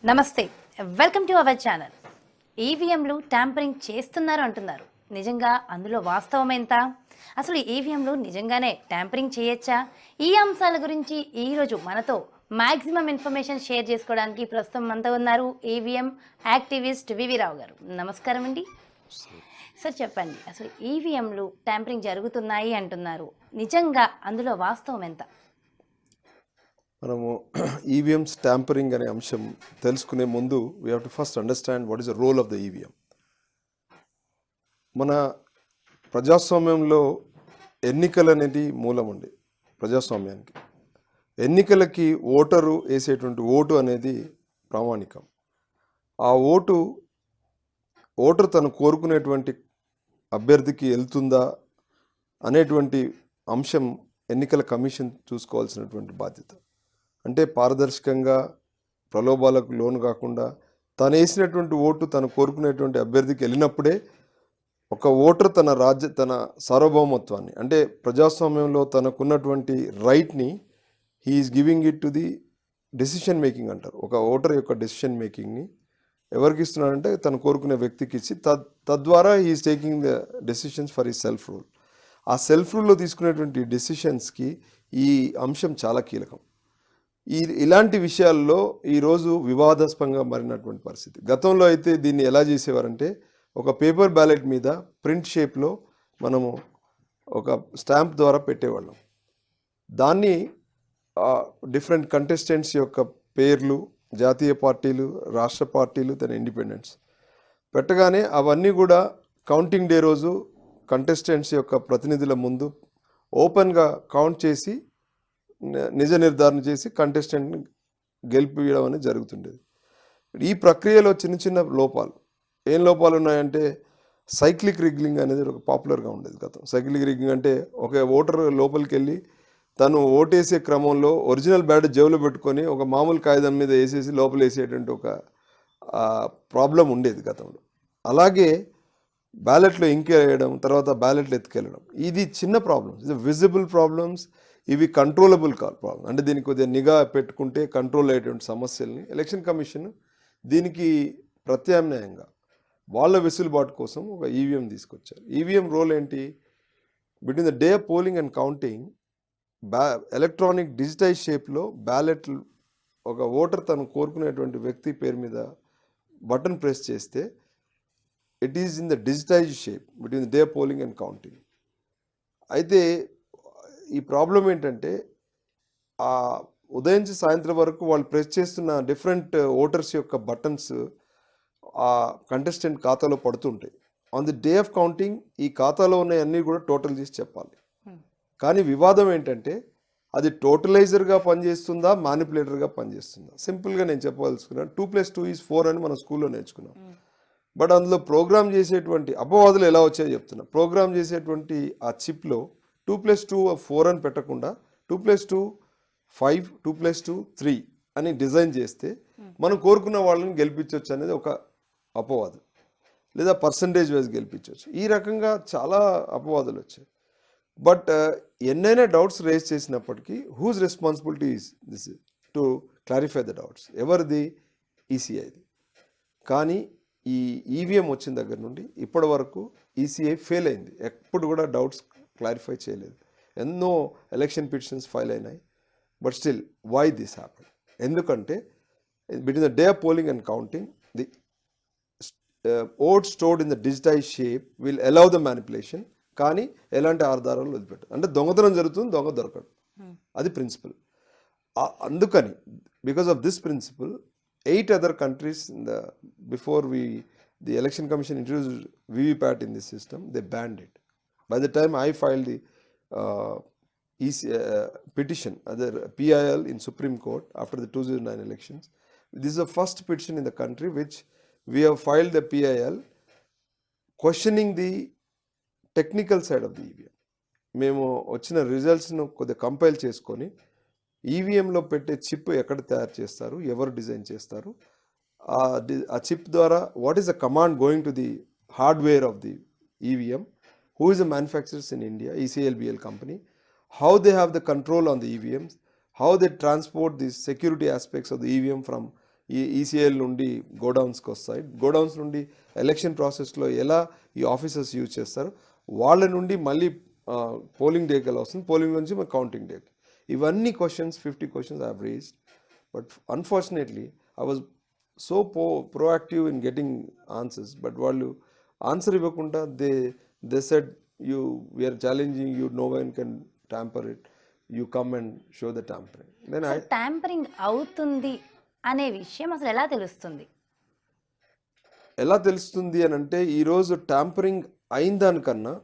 నమస్తే, welcome to our channel. ఈవీఎంలు tampering చేస్తున్నారు అంటున్నారు. నిజంగా అందులో వాస్తవం ఎంత? అసలు ఈవీఎంలు నిజంగానే ట్యాంపరింగ్ చేయొచ్చా? ఈ అంశాల గురించి ఈరోజు మనతో మ్యాక్సిమం ఇన్ఫర్మేషన్ షేర్ చేసుకోవడానికి ప్రస్తుతం మనతో ఉన్నారు ఈవీఎం యాక్టివిస్ట్ వివి రావు గారు. నమస్కారం అండి. సార్ చెప్పండి, అసలు ఈవీఎంలు ట్యాంపరింగ్ జరుగుతున్నాయి అంటున్నారు, నిజంగా అందులో వాస్తవం ఎంత? మనము ఈవీఎంస్ ట్యాంపరింగ్ అనే అంశం తెలుసుకునే ముందు we have to first understand what is the role of the EVM. మన ప్రజాస్వామ్యంలో ఎన్నికలు అనేది మూలం అండి ప్రజాస్వామ్యానికి. ఎన్నికలకి ఓటరు వేసేటువంటి ఓటు అనేది ప్రామాణికం. ఆ ఓటరు తను కోరుకునేటువంటి అభ్యర్థికి వెళ్తుందా అనేటువంటి అంశం ఎన్నికల కమిషన్ చూసుకోవాల్సినటువంటి బాధ్యత. అంటే పారదర్శకంగా ప్రలోభాలకు లోను కాకుండా తను వేసినటువంటి ఓటు తను కోరుకునేటువంటి అభ్యర్థికి వెళ్ళినప్పుడే ఒక ఓటర్ తన సార్వభౌమత్వాన్ని, అంటే ప్రజాస్వామ్యంలో తనకున్నటువంటి రైట్ని he is giving it to the decision making అంటారు. ఒక ఓటర్ యొక్క డెసిషన్ మేకింగ్ని ఎవరికి ఇస్తున్నాడంటే తను కోరుకునే వ్యక్తికి ఇచ్చి తద్వారా he is taking the decisions for ఈ సెల్ఫ్ రూల్. ఆ సెల్ఫ్ రూల్లో తీసుకునేటువంటి డెసిషన్స్కి ఈ అంశం చాలా కీలకం. ఇలాంటి విషయాల్లో ఈరోజు వివాదాస్పదంగా మారినటువంటి పరిస్థితి. గతంలో అయితే దీన్ని ఎలా చేసేవారంటే ఒక పేపర్ బ్యాలెట్ మీద ప్రింట్ షేప్లో మనము ఒక స్టాంప్ ద్వారా పెట్టేవాళ్ళం. దాన్ని డిఫరెంట్ కంటెస్టెంట్స్ యొక్క పేర్లు, జాతీయ పార్టీలు, రాష్ట్ర పార్టీలు, తన ఇండిపెండెంట్స్ పెట్టగానే అవన్నీ కూడా కౌంటింగ్ డే రోజు కంటెస్టెంట్స్ యొక్క ప్రతినిధుల ముందు ఓపెన్గా కౌంట్ చేసి నిజ నిర్ధారణ చేసి కంటెస్టెంట్ని గెలిపియడం అనేది జరుగుతుండేది. ఈ ప్రక్రియలో చిన్న చిన్న ఏం లోపాలు ఉన్నాయంటే సైక్లిక్ రిగ్లింగ్ అనేది ఒక పాపులర్గా ఉండేది గతం. సైక్లిక్ రిగ్లింగ్ అంటే ఒక ఓటర్ లోపలికి వెళ్ళి తను ఓటేసే క్రమంలో ఒరిజినల్ బ్యాట్ జేబులో పెట్టుకొని ఒక మామూలు కాగితం మీద వేసేసి లోపల వేసేటువంటి ఒక ప్రాబ్లం ఉండేది గతంలో. అలాగే బ్యాలెట్లో ఇంకేయడం, తర్వాత బ్యాలెట్లు ఎత్తుకెళ్ళడం, ఇది చిన్న ప్రాబ్లమ్స్, ఇది విజిబుల్ ప్రాబ్లమ్స్. ఇవి కంట్రోలబుల్ ప్రాబ్లమ్. అంటే దీనికి కొద్దిగా నిఘా పెట్టుకుంటే కంట్రోల్ అయ్యేటువంటి సమస్యల్ని ఎలక్షన్ కమిషన్ దీనికి ప్రత్యామ్నాయంగా వాళ్ళ వెసులుబాటు కోసం ఒక ఈవీఎం తీసుకొచ్చారు. ఈవీఎం రోల్ ఏంటి? Between the day of polling and counting electronic digitize షేప్లో బ్యాలెట్లు ఒక ఓటర్ తను కోరుకునేటువంటి వ్యక్తి పేరు మీద బటన్ ప్రెస్ చేస్తే it is in the digitise shape between the day of polling and counting. అయితే ఈ ప్రాబ్లం ఏంటంటే ఉదయం నుంచి సాయంత్రం వరకు వాళ్ళు ప్రెస్ చేస్తున్న డిఫరెంట్ ఓటర్స్ యొక్క బటన్స్ ఆ కంటెస్టెంట్ ఖాతాలో పడుతుంటాయి. On the day of counting ఈ ఖాతాలో ఉన్నవన్నీ కూడా టోటల్ చేసి చెప్పాలి. కానీ వివాదం ఏంటంటే అది టోటలైజర్గా పనిచేస్తుందా, మ్యానిపులేటర్గా పనిచేస్తుందా? సింపుల్గా నేను చెప్పదలుచుకున్నాను, 2+2=4 అని మనం స్కూల్లో నేర్చుకున్నాం. బట్ అందులో ప్రోగ్రామ్ చేసేటువంటి అపవాదులు ఎలా వచ్చాయో చెప్తున్నా. ప్రోగ్రామ్ చేసేటువంటి ఆ చిప్లో 2+2=4 అని పెట్టకుండా 2+2 5, 2+2 3 అని డిజైన్ చేస్తే మనం కోరుకున్న వాళ్ళని గెలిపించవచ్చు అనేది ఒక అపవాదు. లేదా పర్సంటేజ్ వైజ్ గెలిపించవచ్చు. ఈ రకంగా చాలా అపవాదులు వచ్చాయి. బట్ ఎన్నైనా డౌట్స్ రేజ్ చేసినప్పటికీ whose responsibility is this to clarify the doubts? ఎవరిది? ఈసీఐది. కానీ ఈ ఈవీఎం వచ్చిన దగ్గర నుండి ఇప్పటి వరకు ఈసీఐ ఫెయిల్ అయింది. ఎప్పుడు కూడా డౌట్స్ క్లారిఫై చేయలేదు. ఎన్నో ఎలక్షన్ పిటిషన్స్ ఫైల్ అయినాయి. But still why this happen? ఎందుకంటే between the day of polling and counting the vote stored in the digitise shape will allow the manipulation. కానీ ఎలాంటి ఆధారాలు వదిలిపెట్టారు. అంటే దొంగతనం జరుగుతుంది, దొంగ దొరకడు. అది ప్రిన్సిపల్. అందుకని because of this principle 8 other countries before the election commission introduced VVPAT in this system, they banned it. By the time I filed the petition, the PIL in Supreme Court after the 2009 elections, this is the first petition in the country which we have filed the PIL questioning the technical side of the EVM. మేము వచ్చిన రిజల్ట్స్ను కొద్దిగా compile చేసుకొని ఈవీఎంలో పెట్టే chip ఎక్కడ తయారు చేస్తారు, ఎవరు design చేస్తారు, ఆ చిప్ ద్వారా what is the command going to the hardware of the EVM, who is the manufacturers in India, ECLBL company, how they have the control on the EVMs, how they transport the security aspects of the EVM from ఈ ఈసీఐల నుండి గోడౌన్స్కి వస్తాయి, godowns నుండి election ప్రాసెస్లో ఎలా ఈ officers use చేస్తారు, వాళ్ళ నుండి మళ్ళీ పోలింగ్ డేకి ఎలా వస్తుంది, పోలింగ్ నుంచి మన కౌంటింగ్ డేకి. ఇవన్నీ questions 50 questions I have raised. But unfortunately I was so proactive in getting answers, but వాళ్ళు ఆన్సర్ ఇవ్వకుండా they said we are challenging you, no one can tamper it, you come and show the tampering. Then I tampering అవుతుంది అనే విషయం అసలు ఎలా తెలుస్తుంది? ఎలా తెలుస్తుంది అని అంటే, ఈరోజు ట్యాంపరింగ్ అయిన దానికన్నా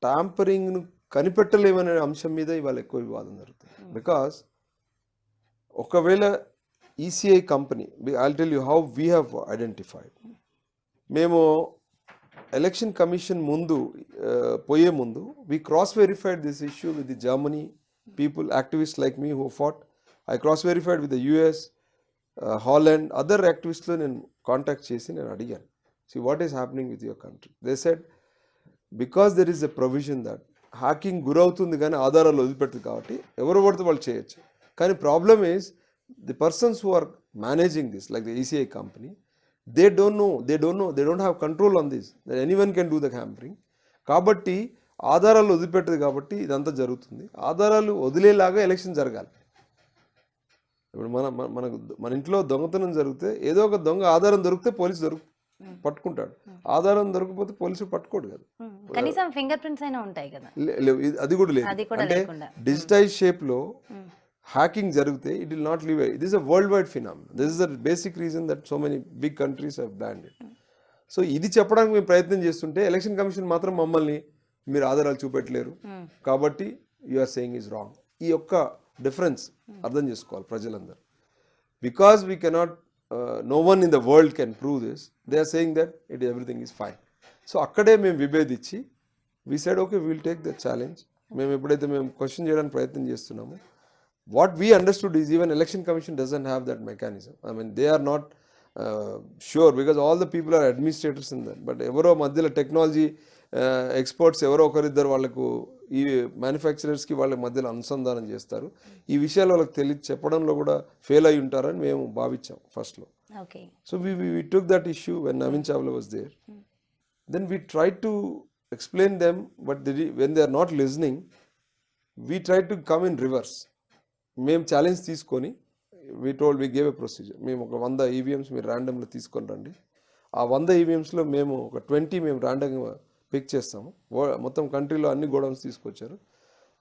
ట్యాంపరింగ్ను కనిపెట్టలేమనే అంశం మీద ఇవాళ ఎక్కువ వివాదం జరుగుతుంది. బికాస్ ఒకవేళ ECI company, I'll tell you how we have identified. మేము ఎలక్షన్ కమిషన్ ముందు పోయే ముందు we cross verified this issue with the Germany people, activist like me who fought. I cross verified with the US, Holland, other యాక్టివిస్ట్లో నేను contact చేసి నేను అడిగాను, see what is happening with your country. They said because there is a provision that hacking గురవుతుంది కానీ ఆధారాలు వదిలిపెడుతుంది కాబట్టి ఎవరు పడితే వాళ్ళు చేయొచ్చు. కానీ problem is the persons who are managing this like the ECI company, they don't have control on this, that anyone can do the hampering. కాబట్టి ఆధారాలు వదిలిపెట్టదు కాబట్టి ఇదంతా జరుగుతుంది. ఆధారాలు వదిలేలాగా ఎలక్షన్ జరగాలి. ఇప్పుడు మన ఇంట్లో దొంగతనం జరిగితే ఏదో ఒక దొంగ ఆధారం దొరికితే పోలీసు పట్టుకుంటాడు, ఆధారం దొరకకపోతే పోలీసు పట్టుకోడు కదా, కనీసం ఫింగర్ ప్రింట్స్ అయినా ఉంటాయి కదా. అది కూడా లేదు. అంటే డిజిటైజ్ షేప్ లో హ్యాకింగ్ జరిగితే it will not live. It is a world wide phenomena. This is the basic reason that so many big countries have banned it. So ఇది చెప్పడానికి మేము ప్రయత్నం చేస్తుంటే ఎలక్షన్ కమిషన్ మాత్రం మమ్మల్ని మీరు ఆధారాలు చూపెట్టలేరు కాబట్టి you are saying is wrong. ఈ యొక్క డిఫరెన్స్ అర్థం చేసుకోవాలి ప్రజలందరూ. Because we cannot, no one in the world can prove this, they are saying that everything is fine. So akkade మేము విభేదించి we said okay, we will take the challenge. మేము ఎప్పుడైతే మేము question చేయడానికి ప్రయత్నం చేస్తున్నాము, what we understood is even election commission doesn't have that mechanism. I mean they are not sure because all the people are administrators in that, but ఎవరో మధ్యలో technology experts ఎవరో ఒకరిద్దరు వాళ్ళకు ఈ మ్యానుఫ్యాక్చరర్స్కి వాళ్ళ మధ్యలో అనుసంధానం చేస్తారు. ఈ విషయాలు వాళ్ళకి చెప్పడంలో కూడా ఫెయిల్ అయి ఉంటారని మేము భావించాం ఫస్ట్లో. So we took that issue when Navin Chawla was there. Then we tried to explain them, but when they are not listening, we tried to come in reverse. మేము ఛాలెంజ్ తీసుకొని we gave a procedure. మేము ఒక 100 EVMs మీరు ర్యాండమ్లో తీసుకొని రండి. ఆ 100 EVMస్లో మేము ఒక 20 మేము ర్యాండమ్గా పిక్ చేస్తాము. మొత్తం కంట్రీలో అన్ని గోడౌన్స్ తీసుకొచ్చారు.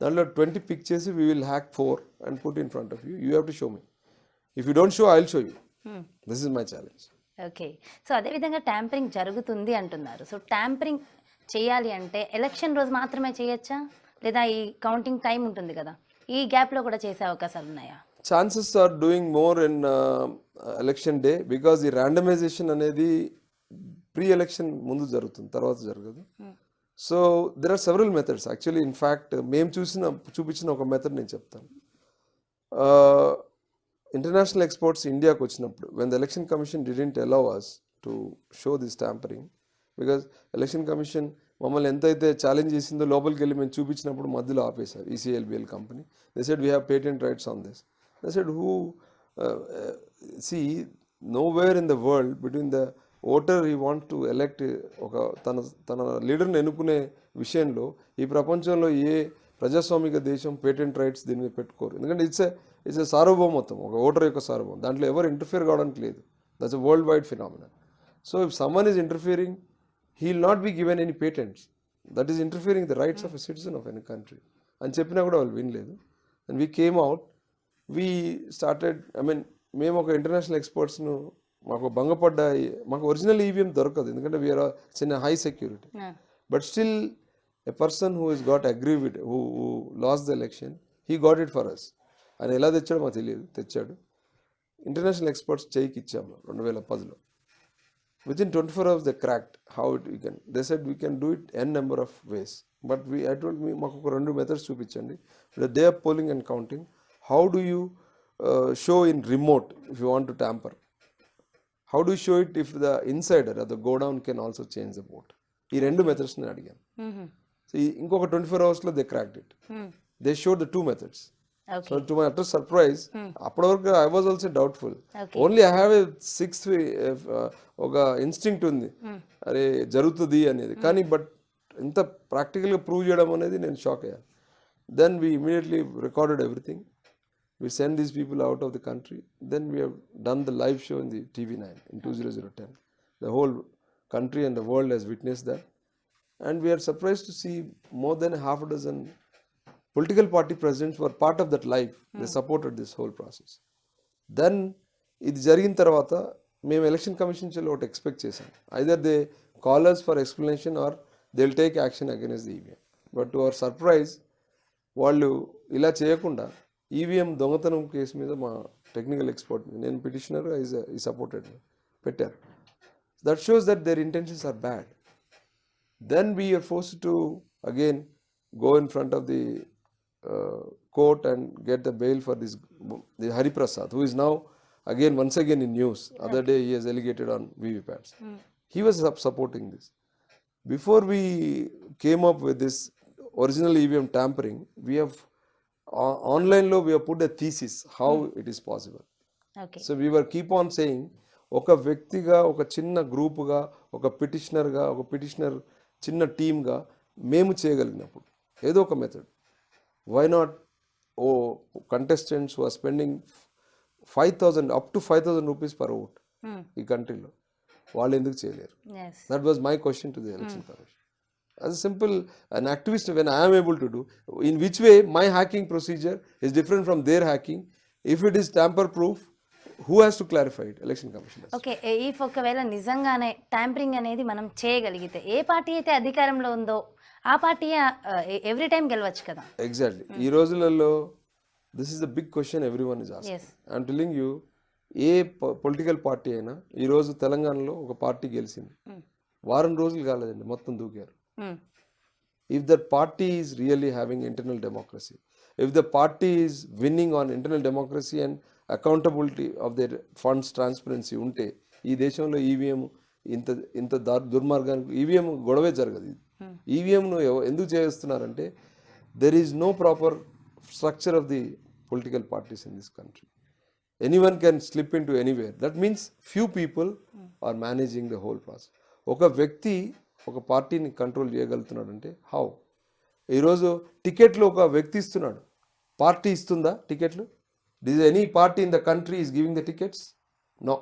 దాంట్లో 20 పిక్ చేసి we will hack 4 and put in front of you. You have to show me. If you don't show I will show you. This is my challenge. Okay. So అదేవిధంగా tampering జరుగుతుంది అంటున్నారు. So tampering చేయాలి అంటే election రోజు మాత్రమే చేయొచ్చా, లేదా ఈ కౌంటింగ్ టైం ఉంటుంది కదా, ఈ గ్యాప్లో కూడా చేసే అవకాశాలు ఉన్నాయా? Chances are doing more in election day because ఈ ర్యాండమైజేషన్ అనేది ప్రీ ఎలక్షన్ ముందు జరుగుతుంది, తర్వాత జరగదు. So there are several methods actually. In fact మేము చూపించిన ఒక మెథడ్ నేను చెప్తాను. ఇంటర్నేషనల్ ఎక్స్పోర్ట్స్ ఇండియాకి వచ్చినప్పుడు when the election commission didn't allow us to show this tampering because election commission మమ్మల్ని ఎంతైతే ఛాలెంజ్ చేసిందో లోపలికి వెళ్ళి మేము చూపించినప్పుడు మధ్యలో ఆపేశారు ECLBL company. They said we have patent rights on this. They said who see nowhere in the world between the voter he want to elect ఒక తన లీడర్ని ఎన్నుకునే విషయంలో ఈ ప్రపంచంలో ఏ ప్రజాస్వామిక దేశం పేటెంట్ రైట్స్ దీని మీద పెట్టుకోరు. ఎందుకంటే ఇట్స్ ఎ సార్వభౌమత్వం, ఒక ఓటర్ యొక్క సార్వభౌమం. దాంట్లో ఎవరు ఇంటర్ఫియర్ కావడానికి లేదు. That's a world wide phenomena. So if someone is interfering he will not be given any patents. That is interfering the rights of a citizen of any country. అని చెప్పినా కూడా వాళ్ళు వినలేదు. And we came out, we started, మేము ఒక international ఎక్స్పర్ట్స్ను మాకు భంగపడ్డాయి. మాకు original EVM దొరకదు ఎందుకంటే వీఆర్ చిన్న high security. But still a person who is got agree with who loss the election, he got it for us. ఆయన ఎలా తెచ్చాడో మాకు తెలియదు, తెచ్చాడు. ఇంటర్నేషనల్ ఎక్స్పర్ట్స్ చేయికి ఇచ్చాము 2010లో. Within 24 hours they cracked how we can. They said we can do it n number of ways. But I told me మాకు ఒక 2 methods చూపించండి. The day of polling and counting, how do you show in remote if you want to tamper? How do you show it if the insider or the go down can also change the vote? ఈ 2 methods నేను అడిగాను. So ఇంకొక 24 hours లో they cracked it. They showed the 2 methods. Okay so to my utter surprise అప్పటి వరకు I was also doubtful. Okay only I have a sixth ఒక instinct ఉంది, అరే జరుగుతుంది అనేది. కానీ బట్ ఇంత ప్రాక్టికల్గా ప్రూవ్ చేయడం అనేది నేను షాక్ అయ్యాను. Then we immediately recorded everything. We send these people out of the country. Then we have done the live show in the TV9 in 2010. The whole country and the world has witnessed that. And we are surprised to see more than half a dozen political party presidents were part of that live. They supported this whole process. Then, ఇది జరిగిన తర్వాత మేము election commission నుంచి ఒకటి expect చేశాం. Either they call us for explanation or they will take action against the EVM. But to our surprise, వాళ్ళు ఇలా చేయకుండా ఈవీఎం దొంగతనం కేసు మీద మా టెక్నికల్ ఎక్స్పర్ట్, నేను పిటిషనర్, ఈ సపోర్టెడ్ పెట్టారు. That shows that their intentions are bad. Then we are forced to again go in front of the court and get the bail for the Hariprasad, who is now once again in news. Other day he has alleged on VVPATs. He was supporting this. Before we came up with this original EVM tampering, we have online we have put a thesis how it is possible. Okay So we were keep on saying, ఒక వ్యక్తిగా, ఒక చిన్న గ్రూపుగా, ఒక petitioner చిన్న టీమ్గా మేము చేయగలిగినప్పుడు ఏదో ఒక method, why not contestants who are spending 5,000 up to 5,000 rupees per vote ఈ కంట్రీలో వాళ్ళు ఎందుకు చేయలేరు? Yes That was my question to the election commission. As a simple an activist, when I am able to do, in which way my hacking procedure is different from their hacking? If it is tamper proof, who has to clarify it? Election commission has. Okay if ఒకవేళ నిజంగానే tampering అనేది మనం చేయగలిగితే ఏ party అయితే అధికారంలో ఉందో ఆ party every time గెలవచ్చు కదా? Exactly. ఈ రోజులలో this is the big question everyone is asking. Yes. I'm telling you, A political party అయినా ఈ రోజు తెలంగాణలో ఒక పార్టీ గెలిచింది, వారం రోజులు కాలేదండి, మొత్తం దూకారు. If that party is really having internal democracy, if the party is winning on internal democracy and accountability of their funds transparency ఉంటే ఈ దేశంలో ఈవీఎం ఇంత దుర్మార్గానికి ఈవీఎం గొడవే జరగదు. ఈవీఎంను ఎందుకు చేస్తున్నారంటే there is no proper structure of the political parties in this country. Anyone can slip into anywhere. That means few people are managing the whole process. ఒక వ్యక్తి ఒక పార్టీని కంట్రోల్ చేయగలుగుతున్నాడంటే హౌ? ఈరోజు టికెట్లు ఒక వ్యక్తి ఇస్తున్నాడు, పార్టీ ఇస్తుందా టికెట్లు? Is there any party in the country is giving the tickets? No.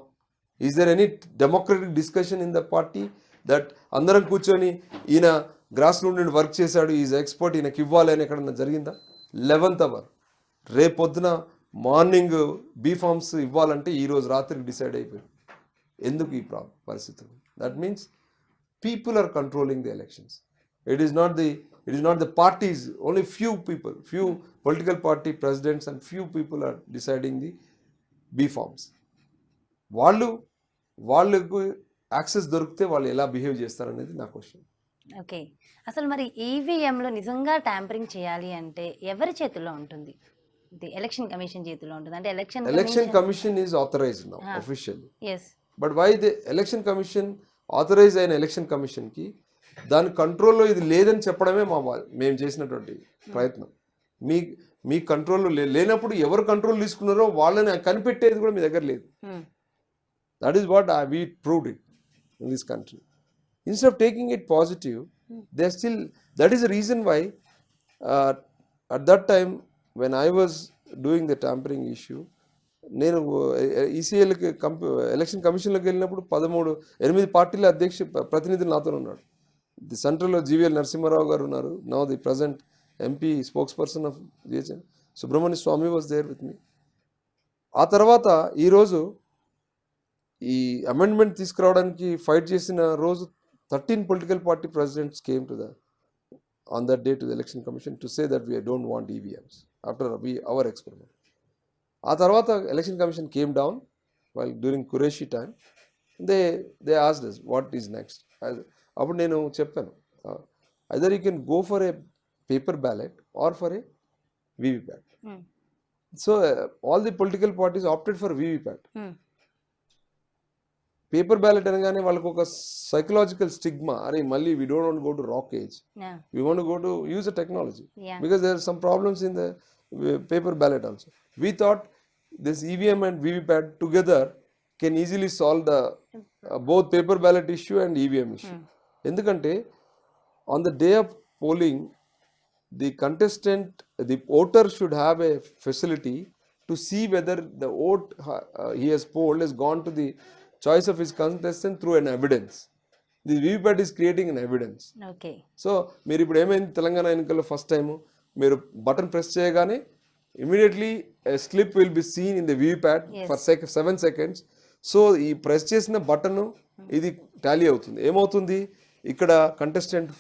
Is there any democratic discussion in the party that అందరం కూర్చొని ఈయన గ్రాస్ రూట్ నుండి వర్క్ చేశాడు, ఈజ్ ఎక్స్పర్ట్, ఈయనకి ఇవ్వాలి అని ఎక్కడన్నా జరిగిందా? 11th hour రేపొద్దున మార్నింగ్ బీఫామ్స్ ఇవ్వాలంటే ఈరోజు రాత్రికి డిసైడ్ అయిపోయింది. ఎందుకు ఈ పరిస్థితులు? That means people are controlling the elections. It is not the parties. Only few people, few political party presidents and few people are deciding the B forms. వాళ్ళకు access దొరికితే వాళ్ళు ఎలా బిహేవ్ చేస్తారనేది నా క్వశ్చన్. ఓకే అసలు మరి ఈవీఎంలో నిజంగా tampering చేయాలి అంటే ఎవరి చేతుల్లో ఉంటుంది? ఎలక్షన్ కమిషన్ చేతిలో ఉంటుంది. అంటే election commission is authorized now officially. Yes but why the election commission authorize అయిన ఎలక్షన్ కమిషన్కి దాని కంట్రోల్లో ఇది లేదని చెప్పడమే మేము చేసినటువంటి ప్రయత్నం. మీ కంట్రోల్లో లేనప్పుడు ఎవరు కంట్రోల్ తీసుకున్నారో వాళ్ళని కనిపెట్టేది కూడా మీ దగ్గర లేదు. That is what we proved it in this country. Instead of taking it positive, they still, that is the reason why at that time when I was doing the tampering issue, నేను ఈసీఎల్కి election కమిషన్లోకి వెళ్ళినప్పుడు 8 పార్టీల ప్రతినిధులు నాతో ఉన్నాడు. The సెంట్రల్లో GVL Narasimha Rao garu, now the present MP spokesperson of GHM Subramanya Swamy was there with me. ఆ తర్వాత ఈరోజు ఈ అమెండ్మెంట్ తీసుకురావడానికి ఫైట్ చేసిన రోజు 13 political party presidents came to on that day to the election commission to say that we don't want EVMs after our experiment. ఆ తర్వాత election commission came down while during Qureshi time. They asked us what is next. అప్పుడు నేను చెప్పాను, either you can go for a paper ballot or for a VVPAT. So all the political parties opted for VVPAT. Paper ballot అనగానే వాళ్ళకు ఒక psychological stigma, అరే మళ్ళీ we don't want go to rock age, we want go to use a technology because there are some problems in the paper ballot also. We thought this EVM and VVPAT together can easily solve the both paper ballot issue and EVM issue. ఎందుకంటే on the day of polling, the contestant, the voter should have a facility to see whether the vote he has polled has gone to the choice of his contestant through an evidence. The VVPAT is creating an evidence. Okay so మీరు ఇప్పుడు ఏమైంది తెలంగాణ ఎన్నికల్లో first time మీరు button press చేయగానే immediately slip will be seen in the VVPAT for 7 seconds. So ఈ press చేసిన button ఇది Tally అవుతుంది. ఏమవుతుంది, ఇక్కడ కంటెస్టెంట్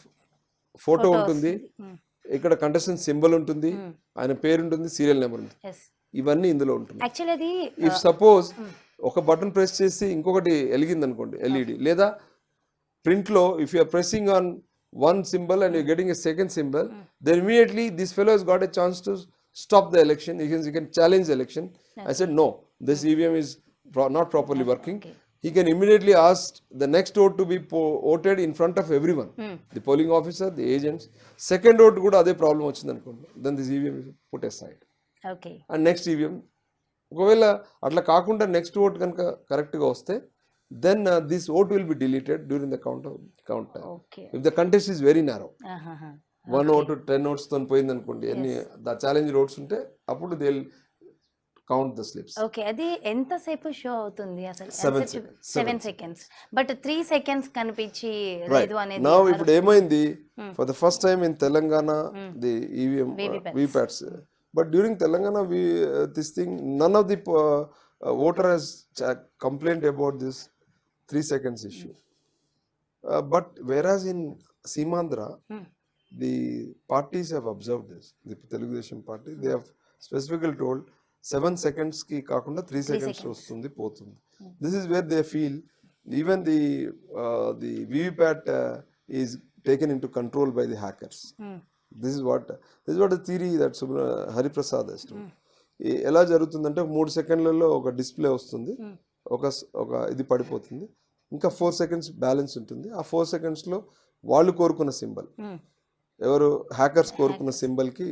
ఫోటో ఉంటుంది, ఇక్కడ కంటెస్టెంట్ సింబల్ ఉంటుంది, ఆయన పేరు ఉంటుంది, సీరియల్ నెంబర్ ఉంటుంది, ఎస్ ఇవన్నీ ఇందులో ఉంటుంది. యాక్చువల్లీ అది ఇఫ్ సపోజ్ ఒక బటన్ ప్రెస్ చేసి ఇంకొకటి వెలిగింది అనుకోండి, ఎల్ఈడి, లేదా print law, if you are pressing on one symbol and you're getting a second symbol, then immediately this fellow has got a chance to stop the election. You can challenge the election. I said no, this EVM is not properly working. He can immediately ask the next vote to be voted in front of everyone, the polling officer, the agents. Second vote kuda ade problem vachindi anukondi, then this EVM is put aside okay and next EVM ఒకవేళ అట్లా కాకుండా next vote కనుక కరెక్ట్గా వస్తే then this vote will be deleted during the count time. Okay If the contest is very narrow, 1 vote to 10 votes తో పోయింది అనుకోండి, ఎన్ని ద ఛాలెంజ్ ఓట్స్ ఉంటే అప్పుడు they will count the slips. Okay అది ఎంతసేపు షో అవుతుంది అసలు? 7 seconds. 7 seconds, బట్ 3 seconds కనిపించి లేదు అనేది Now ఇప్పుడు ఏమైంది, for the first time in Telangana the EVM VVPATs, but during Telangana this thing, none of the voter has complained about this 3 seconds issue. But whereas in Simandra, the parties have observed this. The Telugu Desam party, they have specifically told 7 seconds ki kakunda 3 seconds vastundi potundi. This is where they feel even the VVPAT is taken into control by the hackers. This is what the theory that Hariprasad has told. ఎలా జరుగుతుందంటే 3 సెకండ్లలో ఒక display వస్తుంది, ఒక ఇది పడిపోతుంది, ఇంకా 4 seconds balance ఉంటుంది. ఆ 4 secondsలో వాళ్ళు కోరుకున్న సింబల్, ఎవరు హ్యాకర్స్ కోరుకున్న సింబల్ కి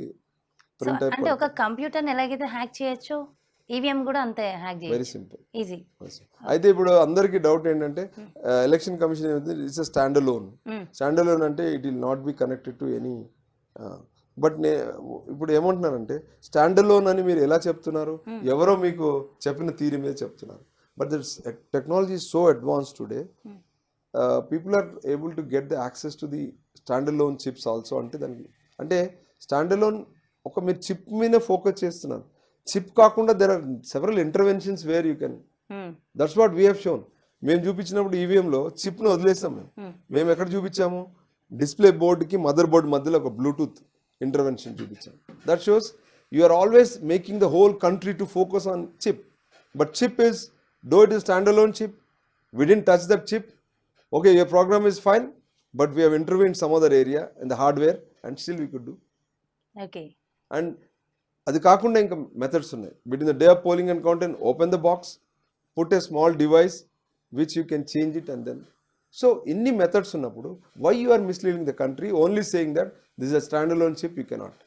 ప్రింట్ అంటే ఒక కంప్యూటర్ ఎలాగైతే హ్యాక్ చేయొచ్చు, ఈవీఎం కూడా అంతే హ్యాక్ చేయొచ్చు. Very simple, easy. అయితే ఇప్పుడు అందరికి డౌట్ ఏంటంటే ఎలక్షన్ కమిషన్ ఏమైతే ఇట్స్ స్టాండ్ అలోన్ అంటే it will not be connected to any. But ఇప్పుడు ఏమంటున్నారంటే స్టాండ్ అలోన్ అని మీరు ఎలా చెప్తున్నారు, ఎవరో మీకు చెప్పిన థియరీ మీద చెప్తున్నారు. But this technology is so advance today, people are able to get the access to the stand alone chips also. అంటే దానికి అంటే స్టాండ్ అలోన్ ఒక మీరు చిప్ మీద ఫోకస్ చేస్తున్నారు, చిప్ కాకుండా there are several interventions where you can. That's what we have shown. మేము చూపించినప్పుడు ఈవీఎంలో చిప్ను వదిలేస్తాం. మేము ఎక్కడ చూపించాము, డిస్ప్లే బోర్డుకి మదర్ బోర్డ్ మధ్యలో ఒక బ్లూటూత్ ఇంటర్వెన్షన్ చూపించాం. That shows you are always making the whole country to focus on chip. But chip is, though it is stand alone chip, we didn't touch that chip. Okay, your program is fine, but we have intervened some other area in the hardware and still we could do. Okay. And అది కాకుండా ఇంకా methods ఉన్నాయి. Between the day of polling and counting, open the box, put a small device which you can change it and then. So ఇన్ని methods ఉన్నప్పుడు why you are misleading the country only saying that this a stand alone chip you cannot.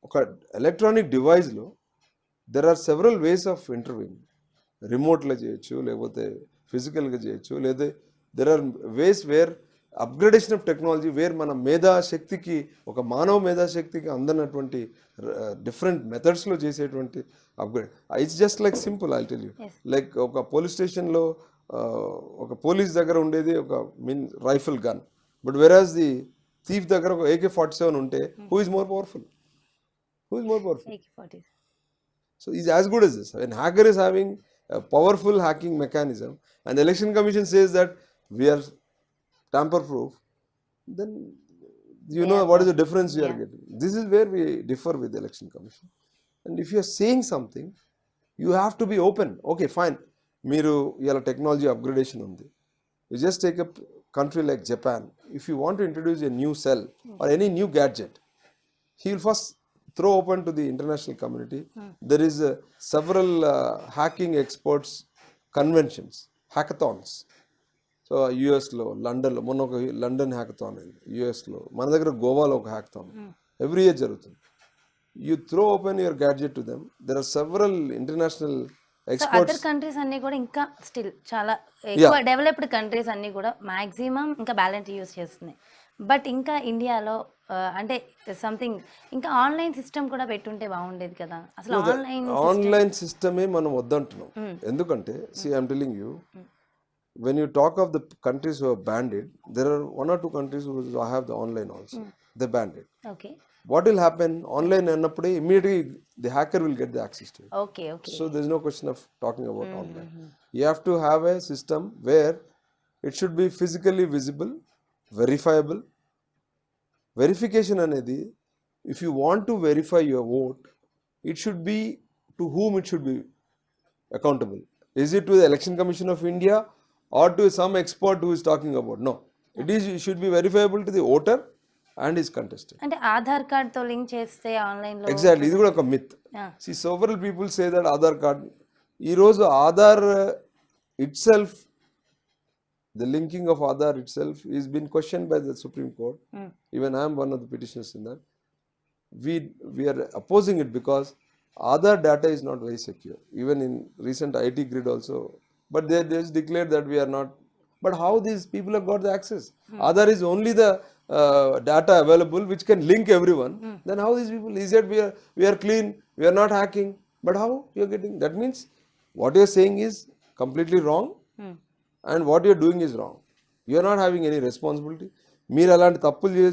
ఒక electronic డివైస్లో there are several ways of interviewing. రిమోట్లో చేయొచ్చు, లేకపోతే ఫిజికల్గా చేయొచ్చు, లేదా there are ways where upgradation of technology, where మన మేధాశక్తికి, ఒక మానవ మేధాశక్తికి అందనటువంటి డిఫరెంట్ మెథడ్స్లో చేసేటువంటి upgrade. It's just like simple, I tell you. Like ఒక పోలీస్ స్టేషన్లో ఒక పోలీస్ దగ్గర ఉండేది ఒక రైఫిల్ గన్, బట్ వెరాజ్ ది థీఫ్ దగ్గర ఒక AK-47 ఉంటే who is more powerful? AK-47. So he's as good as this. When hacker is having a powerful hacking mechanism and the election commission says that we are tamper proof, then you know what is the difference we are getting. This is where we differ with the election commission. And if you are saying something, you have to be open. Okay, fine. Meeru yala technology upgradation undi. You just take a country like Japan. If you want to introduce a new cell or any new gadget, he will first throw open to the international community. There is several hacking experts conventions, hackathons. So US లో, London లో, మొన్న ఒక London hackathon అయింది, US లో, మన దగ్గర గోవాలో ఒక హ్యాకథాన్ ఎవ్రీ ఇయర్ జరుగుతుంది. you throw open your gadget to them. There are several international so experts. Other countries అన్ని కూడా ఇంకా స్టిల్ చాలా ఎక్కువ డెవలప్డ్ కంట్రీస్ అన్ని కూడా మాక్సిమం ఇంకా బ్యాలెన్స్ యూస్ చేస్తున్నాయి. బట్ ఇంకా ఇండియాలో అంటే సంథింగ్ ఇంకా ఆన్లైన్ సిస్టమ్ కూడా పెట్టుంటే బాగుండేది కదా. అసలు ఆన్లైన్ సిస్టమే మనం వద్దంటున్నాం. ఎందుకంటే I'm telling you, when you talk of the countries who have banned it, there are 1 or 2 countries who have the online also. They banned it. Okay. What will happen? Online annappude immediately the hacker will get the access to it. Okay. So there is no question of talking about online. You have to have a system where it should be physically visible, verifiable. Verification anedi, if you want to verify your vote, it should be to whom it should be accountable. Is it to the Election Commission of India or to some expert who is talking about? No. It should be verifiable to the voter and his contestant. అంటే Aadhaar card తో link చేస్తే online లో Exactly. ఇది కూడా ఒక myth. See, several people say that Aadhaar card. ఈ రోజు Aadhaar itself, the linking of Aadhaar itself is been questioned by the Supreme Court. Even I am one of the petitioners in that. We are opposing it because Aadhaar data is not very secure. Even in recent IT grid also, but they just declared that we are not. But how these people have got the access? Aadhaar is only the data available which can link everyone. Then how these people? He said we are clean, we are not hacking. But how you are getting? That means what you are saying is completely wrong, and what you are doing is wrong. You are not having any responsibility. మీరు అలాంటి తప్పులు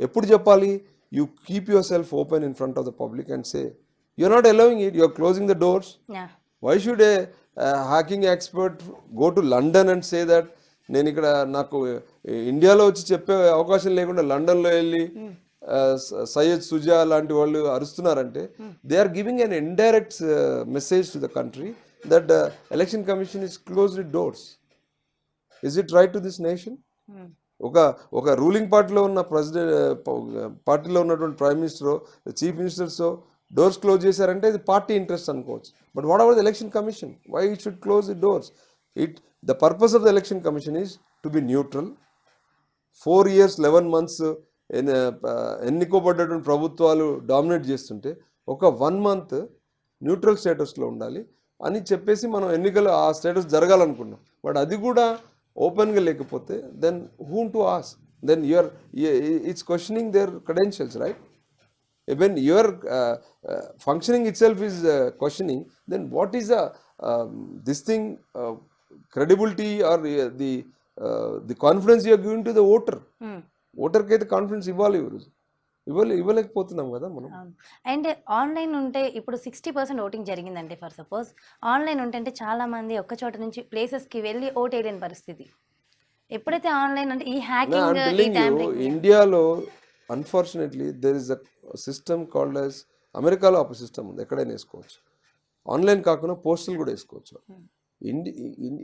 ఎప్పుడు చెప్పాలి? You keep yourself open in front of the public and say, you are not allowing it, you are closing the doors. Why should a hacking expert go to London and say that నేను ఇక్కడ నాకు ఇండియాలో వచ్చి చెప్పే అవకాశం లేకుండా లండన్లో వెళ్ళి సయ్యద్ సుజా లాంటి వాళ్ళు అరుస్తున్నారంటే they are giving an indirect message to the country that election commission is closed doors. Is it right to this nation? ఒక రూలింగ్ పార్టీలో ఉన్న పార్టీలో ఉన్నటువంటి prime minister, chief ministers doors close చేశారంటే ఇది పార్టీ ఇంట్రెస్ట్ అనుకోవచ్చు. But whatever the election commission, why it should close the doors? The purpose of the election commission is to be neutral. 4 years 11 months ఎన్నుకోబడ్డటువంటి ప్రభుత్వాలు dominate చేస్తుంటే ఒక 1 month neutral స్టేటస్లో ఉండాలి అని చెప్పేసి మనం ఎన్నికలు ఆ స్టేటస్ జరగాలనుకున్నాం. బట్ అది కూడా ఓపెన్గా లేకపోతే then whom to ask? Then it's questioning their credentials, right? When your functioning itself is questioning, then what is this thing credibility or the confidence you are giving to the voter? Voter కి అయితే confidence ఇవ్వలేకపోతున్నాం కదా మనం. And online ఉంటే ఇప్పుడు 60% voting జరిగిందంటే for suppose online ఉంటే చాలా మంది ఒక్క చోట నుంచి ప్లేసెస్కి వెళ్ళి ఓట్ వేయలేని పరిస్థితి. ఎప్పుడైతే ఆన్లైన్ అంటే ఈ హ్యాకింగ్ ఇండియాలో unfortunately there is a system called as, అమెరికాలో ఒక సిస్టమ్ ఉంది, ఎక్కడైనా వేసుకోవచ్చు. ఆన్లైన్ కాకుండా పోస్టల్ కూడా వేసుకోవచ్చు.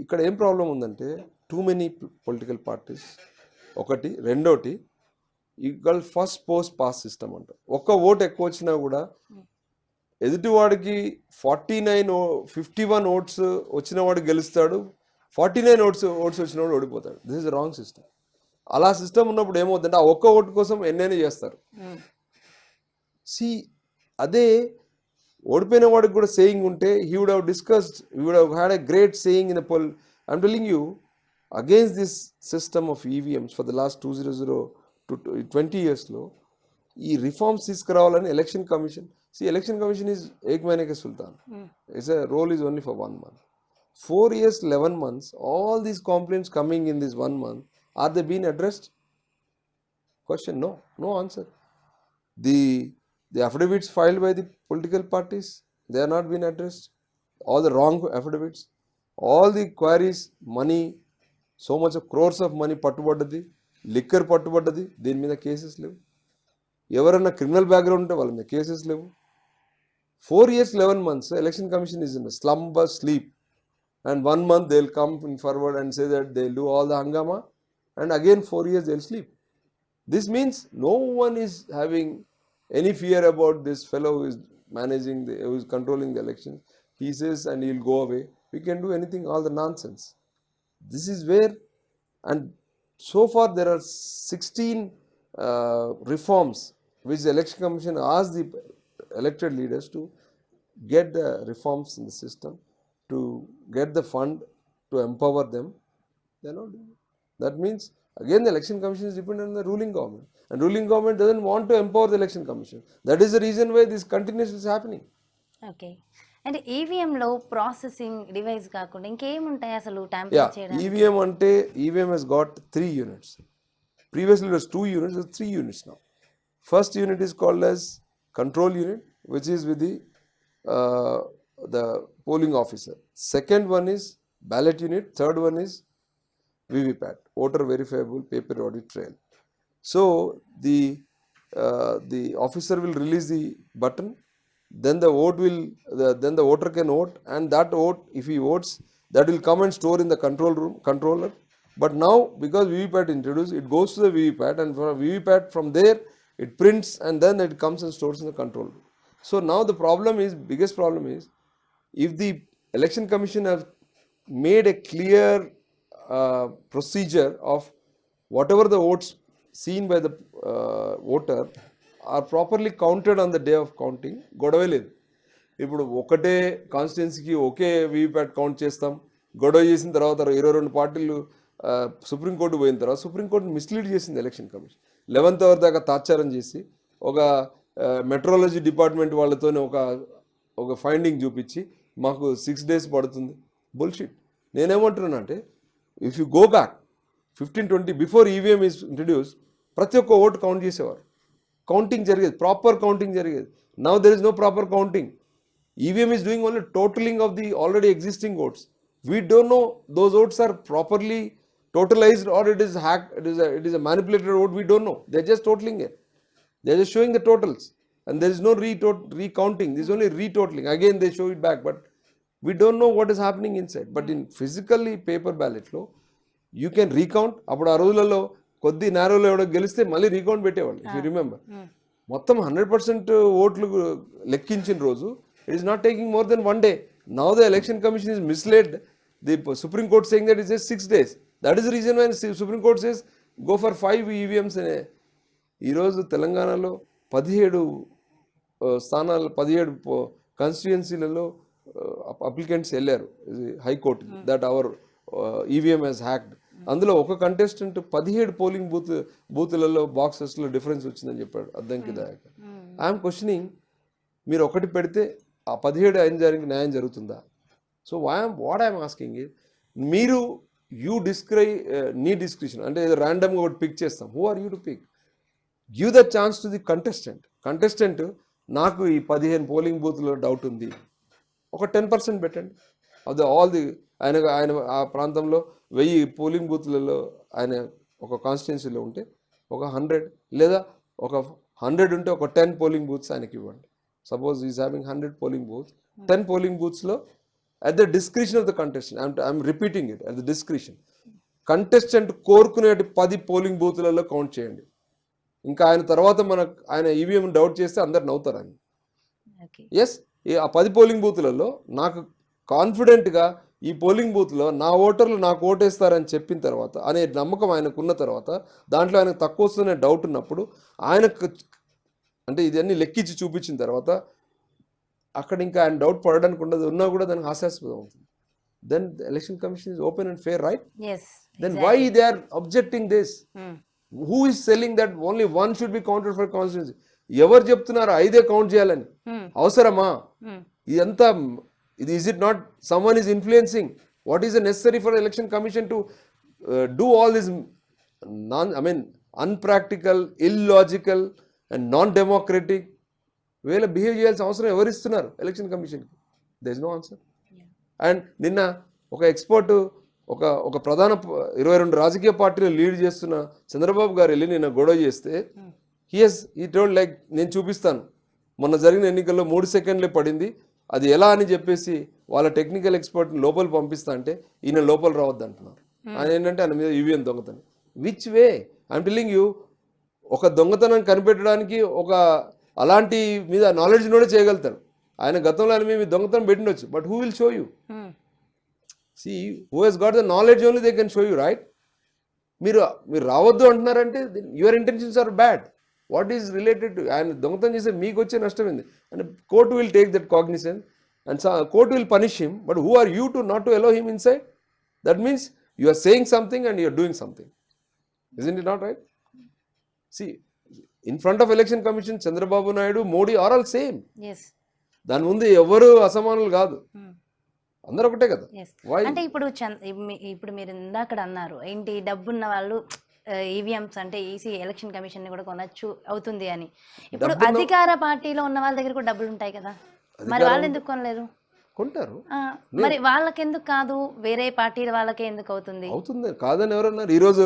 ఇక్కడ ఏం ప్రాబ్లం ఉందంటే టూ మెనీ పొలిటికల్ పార్టీస్ ఒకటి, రెండోటి equal first post pass system అంట. ఒక్క ఓటు ఎక్కువ వచ్చినా కూడా ఎదుటివాడికి 51 ఓట్స్ వచ్చిన వాడు గెలుస్తాడు, 49 ఓట్స్ వచ్చిన వాడు ఓడిపోతాడు. This is wrong system. అలా సిస్టమ్ ఉన్నప్పుడు ఏమవుతుందంటే ఆ ఒక్క ఓటు కోసం ఎన్నైనా చేస్తారు. అదే ఓడిపోయిన వాడికి కూడా సేయింగ్ ఉంటే he would have discussed, he would have had a great saying in a poll. I'm telling you, against this system of EVMs for the last 20 to 20 years లో ఈ రిఫార్మ్స్ తీసుకురావాలని election commission, election commission is ఏక్ మహీనే కే సుల్తాన్. It's a role is only for 1 month. 4 years 11 months, all these complaints coming in this 1 month, are they being addressed? Question, no answer. The affidavits filed by the political parties, they are not being addressed. All the wrong affidavits, all the queries, money, so much of crores of money పట్టుబడ్డది, liquor పట్టుబడ్డది, దీని మీద cases లేవు. ఎవరన్నా criminal background ఉంటే వాళ్ళ మీద cases లేవు. 4 years 11 months election commission is in a slumber sleep, and 1 month they'll come forward and say that they'll do all the hangama, and again 4 years they'll sleep. This means no one is having any fear about this fellow who is who is controlling the elections. He says and he'll go away. We can do anything, all the nonsense. This is where, and so far there are 16 reforms which the election commission asked the elected leaders to get the reforms in the system, to get the fund to empower them. They're not doing it. That means again the election commission is dependent on the ruling government, and ruling government doesn't want to empower the election commission. That is the reason why this continuation is happening. Okay. అంటే ఈవీఎంలో processing device కాకుండా ఇంకేముంటాయి అసలు Yeah, tampering చేయడానికి? EVM ante EVM has got 3 units. Previously it was 2 units, it's 3 units now. First unit is called as control unit, which is with the polling officer. Second one is ballot unit. Third one is VVPAT, voter verifiable paper audit trail. So the officer will release the button, then the vote will then the voter can vote, and that vote, if he votes, that will come and store in the controller. But now because VVPAT introduced, it goes to the VVPAT, and for VVPAT from there it prints and then it comes and stores in the control room. So now the biggest problem is, if the election commission have made a clear procedure of whatever the votes seen by the voter are properly counted on the day of counting, గొడవే లేదు. ఇప్పుడు ఒకటే కాన్స్టిట్యున్సీకి ఒకే VVPAT count చేస్తాం, గొడవ చేసిన తర్వాత 22 పార్టీలు సుప్రీంకోర్టు పోయిన తర్వాత సుప్రీంకోర్టు మిస్లీడ్ చేసింది ఎలక్షన్ కమిషన్. 11th అవర్ దాకా తాత్సారం చేసి ఒక మెట్రాలజీ డిపార్ట్మెంట్ వాళ్ళతోనే ఒక ఫైండింగ్ చూపించి మాకు 6 days పడుతుంది. బుల్షిట్. నేనేమంటున్నాను అంటే, if you go back 15-20 before EVM is introduce, ప్రతి ఒక్క ఓటు కౌంట్ చేసేవారు, కౌంటింగ్ జరిగేది, ప్రాపర్ కౌంటింగ్ జరిగేది. Now there is no proper counting. EVM is doing only totalling of the already existing votes. We don't know those votes are properly totalized or it is hacked, it is a manipulated vote, we don't know. They're just totaling it. They're just showing the totals, and there is no recounting, there is only retotaling. Again they show it back, but we don't know what is happening inside. But in physically paper ballot lo, you can recount. అప్పుడు ఆ రోజులలో కొద్ది నేరోలో ఎవడో గెలిస్తే మళ్ళీ recount పెట్టేవాళ్ళు, if you remember. మొత్తం 100% ఓట్లు లెక్కించిన రోజు it is not taking more than 1 day. Now the election commission is misled. The Supreme Court saying that it is just 6 days. That is the reason why Supreme Court says go for 5 EVMs. ఈరోజు తెలంగాణలో 17 స్థానాలు 17 కాన్స్టిట్యుయెన్సీలలో applicants వెళ్ళారు high court that our EVM has hacked. అందులో ఒక contestant 17 polling బూత్లలో బాక్సెస్లో difference వచ్చిందని చెప్పాడు అద్దంకి దయాకర్. ఐఎమ్ క్వశ్చనింగ్, మీరు ఒకటి పెడితే ఆ 17 అయిన జరిగి న్యాయం జరుగుతుందా? So what I'm asking is, మీరు నీ డిస్క్రిప్షన్ అంటే ఏదో ర్యాండమ్గా ఒకటి పిక్ చేస్తాం. Who are you to pick? Give the chance to the contestant నాకు ఈ 15 పోలింగ్ బూత్లో డౌట్ ఉంది, ఒక 10% పెట్టండి. అది ఆయన ఆ ప్రాంతంలో 1000 పోలింగ్ బూత్లలో ఆయన ఒక కాన్స్టిట్యున్సీలో ఉంటే ఒక 100 లేదా ఒక 100 ఉంటే ఒక 10 పోలింగ్ బూత్స్ ఆయనకి ఇవ్వండి. Suppose he is having 100 polling booths, 10 polling booths lo at the discretion of the contestant. I'm repeating it, at the discretion. Contestant కోరుకునేటి 10 పోలింగ్ బూత్లలో కౌంట్ చేయండి. ఇంకా ఆయన తర్వాత ఆయన ఈవీఎం డౌట్ చేస్తే అందరు నవ్వుతారు ఆయన. ఎస్, ఆ 10 పోలింగ్ బూత్లలో నాకు కాన్ఫిడెంట్గా ఈ పోలింగ్ బూత్లో నా ఓటర్లు నాకు ఓటేస్తారని చెప్పిన తర్వాత అనే నమ్మకం ఆయనకున్న తర్వాత, దాంట్లో ఆయనకు తక్కువ వస్తుందనే డౌట్ ఉన్నప్పుడు, ఆయనకు అంటే ఇదన్నీ లెక్కించి చూపించిన తర్వాత అక్కడ ఇంకా ఆయన డౌట్ పడడానికి ఉండదు, ఉన్నా కూడా దానికి హాస్యాస్పదం అవుతుంది. Then election commission is open and fair, right? Then why they are objecting this? Who is selling that only 1 should be counted for constituency? ఎవరు చెప్తున్నారు 5 కౌంట్ చేయాలని? అవసరమా ఇదంతా? Is it not someone is influencing? What is necessary for election commission to do all this unpractical, illogical and non democratic వేళ behave చేయాల్సిన అవసరం ఎవరిస్తున్నారు ఎలక్షన్ కమిషన్కి? There is no answer. And నిన్న ఒక ఎక్స్పర్ట్ ఒక ప్రధాన 22 రాజకీయ పార్టీలు లీడ్ చేస్తున్న చంద్రబాబు గారు వెళ్ళి నిన్న గొడవ చేస్తే ఈ టోల్డ్ లైక్, నేను చూపిస్తాను, మొన్న జరిగిన ఎన్నికల్లో 3 సెకండ్లే పడింది, అది ఎలా అని చెప్పేసి వాళ్ళ టెక్నికల్ ఎక్స్పర్ట్ని లోపల పంపిస్తా అంటే ఈయన లోపల రావద్దు అంటున్నారు. ఆయన ఏంటంటే ఆయన మీద ఈవీఎం దొంగతనం. Which way? I'm telling you, ఒక దొంగతనం కనిపెట్టడానికి ఒక అలాంటి మీద నాలెడ్జ్ కూడా చేయగలుగుతారు. ఆయన గతంలో ఆయన మేము దొంగతనం పెట్టిండొచ్చు, but who will show you? See, who he's got the knowledge only they can show you, right? మీరు రావద్దు అంటున్నారంటే your intentions are bad. What is related to ఆయన దొంగతనం చేస్తే మీకు వచ్చే నష్టం ఏంది అంటే court will take that cognition and court will punish him but who are you to not to allow him inside that means you are saying something and you are doing something isn't it not right? See, in front of election commission Chandrababu Naidu Modi are all same yes దాని ముందు ఎవరు అసమానులు కాదు అందరూ ఒకటే కదా yes Why? అంటే ఇప్పుడు ఇప్పుడు మీరు ఇందాక అన్నారు ఏంటి డబ్బున్న వాళ్ళు ఈవీఎంస్ అంటే ఈసీ ఎలక్షన్ కమిషన్ ని కూడా కొనొచ్చు అవుతుంది అని. ఇప్పుడు అధికార పార్టీలో ఉన్న వాళ్ళ దగ్గర కూడా డబ్బులు ఉంటాయి కదా, మరి వాళ్ళు ఎందుకు కొనలేరు? కొంటారు. మరి వాళ్ళకి ఎందుకు కాదు, వేరే పార్టీల వాళ్ళకే ఎందుకు అవుతుంది? అవుతుంది కాదని ఎవరన్నారు? ఈరోజు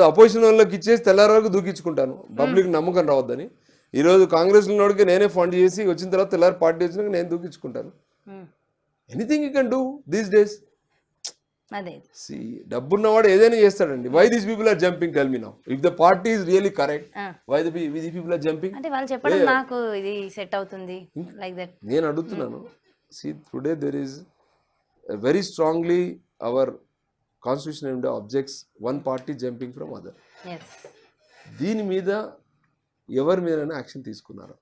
అపోజిషన్ వాళ్ళకి ఇచ్చేసి తెల్లారి వరకు దూకించుకుంటాను పబ్లిక్ నమ్మకం రావద్దని. ఈరోజు కాంగ్రెస్ నోడికి నేనే ఫండ్ చేసి వచ్చిన తర్వాత తెల్లారి పార్టీ వచ్చినాక నేను దూకించుకుంటాను. Anything you can do these days. అదే డబ్బున్నవాడు ఏదైనా చేస్తాడండి. Why these people are jumping? Tell me now if the party is really correct, why the people are jumping? అంటే వాళ్ళు చెప్పడం నాకు ఇది సెట్ అవుతుంది లైక్ దట్. నేను అడుగుతున్నాను. See, today there is a very strongly our constitution and objects one party jumping from other. Yes. దీని మీద ఎవరి మీదైనా యాక్షన్ తీసుకున్నారా?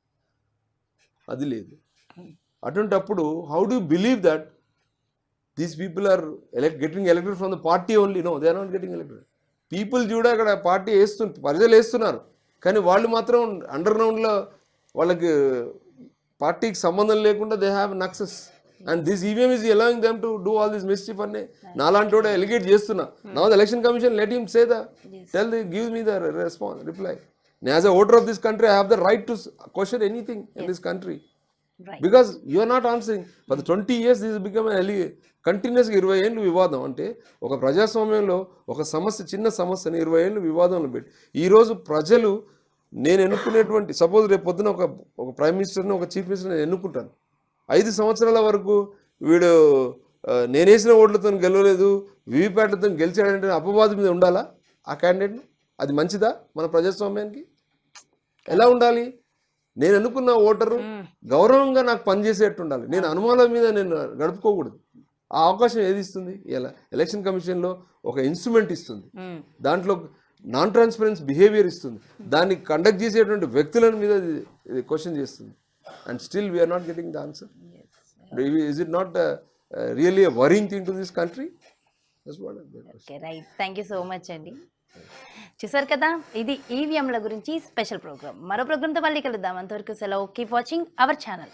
అది లేదు. అటువంటప్పుడు how do you believe that these people are getting elected from the party only? No, they are not getting elected. People కూడా అక్కడ పార్టీ ప్రజలు వేస్తున్నారు, కానీ వాళ్ళు మాత్రం అండర్ గ్రౌండ్లో వాళ్ళకి పార్టీకి సంబంధం లేకుండా they have nexus and this EVM is allowing them to do all this mischief అని నాలాంటి కూడా ఎలిగేట్ చేస్తున్నా. Now the election commission let him say the tell give me the reply. As a voter of this country I have the right to question anything in this country because you are not answering. For the 20 years this become కంటిన్యూస్గా 20 ఏళ్ళు వివాదం. అంటే ఒక ప్రజాస్వామ్యంలో ఒక సమస్య, చిన్న సమస్యని 20 ఏళ్ళు వివాదంలో పెట్టి ఈరోజు ప్రజలు నేను ఎన్నుకునేటువంటి, సపోజ్ రేపు పొద్దున ఒక ప్రైమ్ మినిస్టర్ని, ఒక చీఫ్ మినిస్టర్ని నేను ఎన్నుకుంటాను. 5 సంవత్సరాల వరకు వీడు నేనేసిన ఓట్లతో గెలవలేదు, వీవీప్యాట్లతో గెలిచాడంటే అపవాదం మీద ఉండాలా ఆ క్యాండిడేట్ను? అది మంచిదా మన ప్రజాస్వామ్యానికి? ఎలా ఉండాలి? నేను ఎన్నుకున్న ఓటరు గౌరవంగా నాకు పనిచేసేట్టు ఉండాలి. నేను అనుమానాల మీద నేను గడుపుకోకూడదు. ఆ అవకాశం ఏది ఇస్తుంది? ఇలా ఎలక్షన్ కమిషన్లో ఒక ఇన్స్ట్రుమెంట్ ఇస్తుంది, దాంట్లో నాన్ ట్రాన్స్పరెన్స్ బిహేవియర్ ఇస్తుంది, దాన్ని కండక్ట్ చేసేటువంటి వ్యక్తుల మీద క్వశ్చన్ చేస్తుంది. And still we are not getting the answer. Is it not really a worrying thing to this country? Okay, right. Thank you so much అండి. చూసారు కదా, ఇది ఈవీఎంల గురించి స్పెషల్ ప్రోగ్రామ్. మరో ప్రోగ్రామ్తో మళ్ళీ కలుద్దాం. అంతవరకు సెలవు. Keep watching our channel.